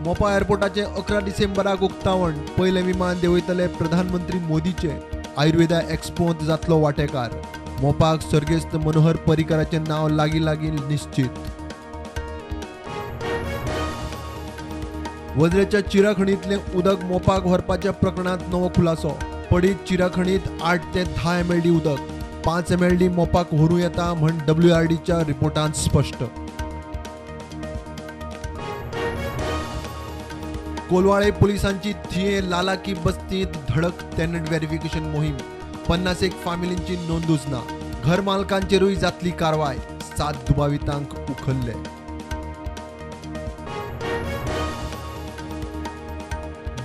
मोपा एअरपोर्टाचे 11 डिसेंबराक उक्तावण. पयले विमान देंवयतले प्रधानमंत्री मोदीचे. आयुर्वेदा एक्सपोंत जातलो वांटेकार. मोपाक सर्गेस्त मनोहर पर्रीकराचे नाव लागीं निश्चित. वज्रेच्या चिराखणीतले उदक मोपाक व्हरपाच्या प्रकरणात नवो खुलासो. पडीत चिराखणीत 8 ते 10 MLD उदक, 5 MLD मोपाक व्हरू येता म्हण WRDच्या रिपोर्टांत स्पष्ट. कोलवाळे पोलिसांची थिये लालाकी बस्तीत धडक टेनंट व्हेरिफिकेशन मोहीम. 51 फामिलींची नोंदूच ना. घर मालकांचेरूय जातली कारवाय. 7 दुबावितांक उखलले.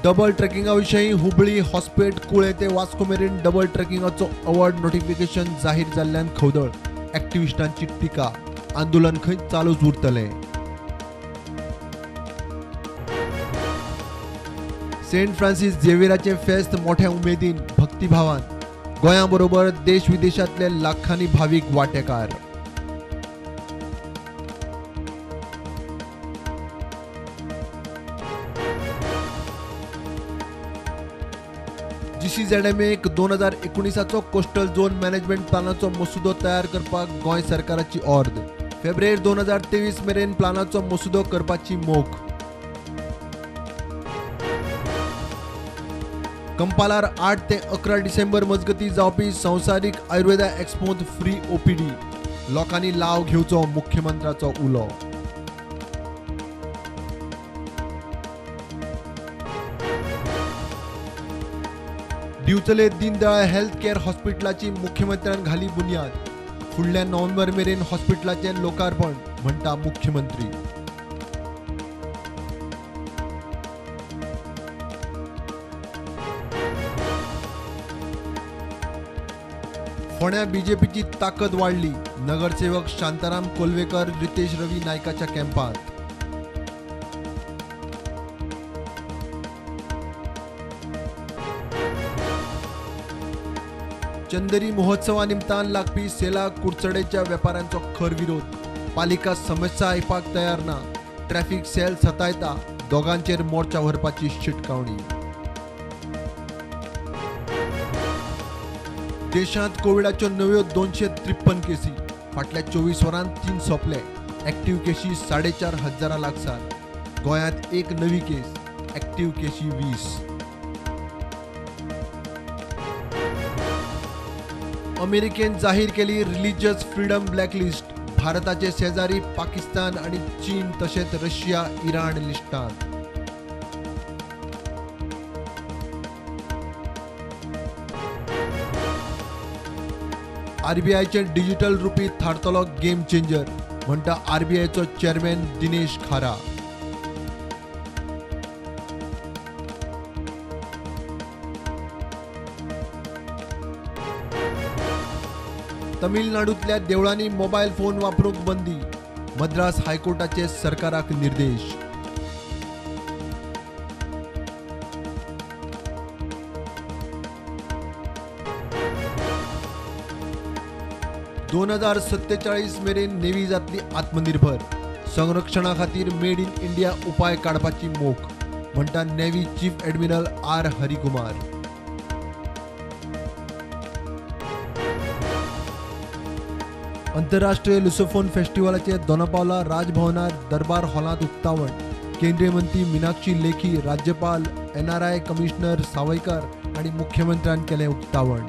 डबल ट्रेकिंगा विशयी हुबळी, हॉस्पेट, कुळे ते वास्को मेरेन डबल ट्रेकिंगाचो अवॉर्ड नोटिफिकेशन जाहीर जाल्ल्यान खवदळ. एक्टिव्हिस्टांची टिका. आंदोलन खंय चालूच उरतले. सेंट फ्रांसिस झेवियराचे फेस्त मोठ्या उमेदीन, भक्तिभावान. गोंयाबरोबर देश विदेशातले लाखांनी भाविक वांटेकार. GCZMAक 2019 कोस्टल झोन मॅनेजमेंट प्लानाचो मसुदो तयार करपाक गोंय सरकाराची ऑर्द. फेब्रुवारी 2023 मेरेन प्लानाचो मसुदो करपाची मोख. कंपालार 8 ते 11 डिसेंबर मजगती जावपी संवसारीक आयुर्वेदा एक्सपोंत फ्री OPD. लोकांनी लाव घेवचो, मुख्यमंत्र्याचो उलो. दिवचले दीनदयाळ हेल्थ केअर हॉस्पिटलाची मुख्यमंत्र्यान घाली बुन्याद. फुडल्या नोव्हेंबर मेरेन हॉस्पिटलाचे लोकार्पण म्हणटा मुख्यमंत्री. फोंड्या BJPची ताकद वाढली. नगरसेवक शांताराम कोलवेकर रितेश रवी नायकाच्या कॅम्पात. चंदेरी महोत्सवा निमतान लागपी सेला कुडचडेच्या वेपाऱ्यांचो खर विरोध. पालिका समस्या आयपाक तयार ना. Traffic sale सतायता. दोगांचेर मोर्चा व्हरपाची शिटकावणी. देशांत कोविडाच्यो नव्यो 253 केसी. फाटल्या 24 वरांत 3 सोंपले. एक्टिव्ह केसी 4,500 लागसार. गोंयांत एक नवी केस. एक्टिव्ह केसी 20. अमेरिकेन जाहीर केली रिलिजियस फ्रीडम ब्लॅकलिस्ट. भारताचे शेजारी पाकिस्तान आणि चीन तशेंच रशिया, इराण लिस्टांत. RBIचे डिजिटल रुपी थारतलो गेम चेंजर म्हणटा RBIचो चेअरमॅन दिनेश खारा. तमिळनाडूतल्या देवळांनी मोबायल फोन वापरूंक बंदी. मद्रास हायकोर्टाचे सरकाराक निर्देश. (2047) मेरेन नेव्ही जातली आत्मनिर्भर. संरक्षणा खातीर मेड इन इंडिया उपाय काडपाची मोख म्हणटा navy chief admiral R. Harikumar. आंतरराष्ट्रीय लुसोफोन फेस्टिवलाचे दोनापावला राजभवनार दरबार हॉलांत उक्तावण. केंद्रीय मंत्री मीनाक्षी लेखी, राज्यपाल, NRI कमिशनर सावयकर आणि मुख्यमंत्र्यान केले उक्तावण.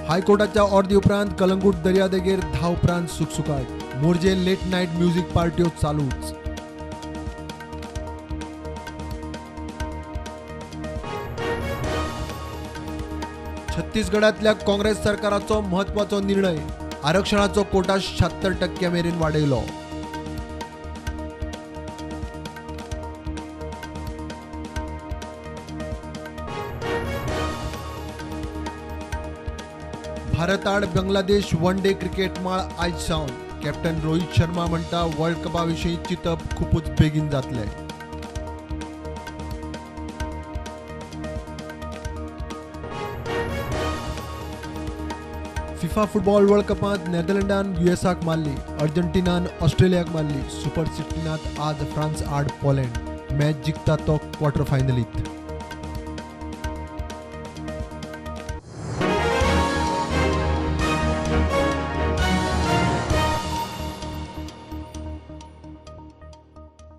हायकोर्टाच्या ऑर्दी उपरांत कलंगूट दर्यादेगेर धा उपरांत सुकसुकाट. मोरजे लेट नाईट म्युझिक पार्ट्यो चालूच. छत्तीसगडातल्या काँग्रेस सरकाराचो महत्वाचो निर्णय. आरक्षणाचो कोटा 76% मेरेन वाडयलो. भारत आड बांगलादेश वन डे क्रिकेट माळ आयज सावन. कॅप्टन रोहित शर्मा म्हणटा वर्ल्ड कपा विशीं चिंतप खूपच बेगीन जातले. फिफा फुटबॉल वर्ल्ड कपांत नेदरलँडान युएसाक मारली, अर्जेंटिनान ऑस्ट्रेलियाक मारली. सुपर 16त आज फ्रांस आड पोलंड. मॅच जिखता तो क्वॉर्टर फायनलींत.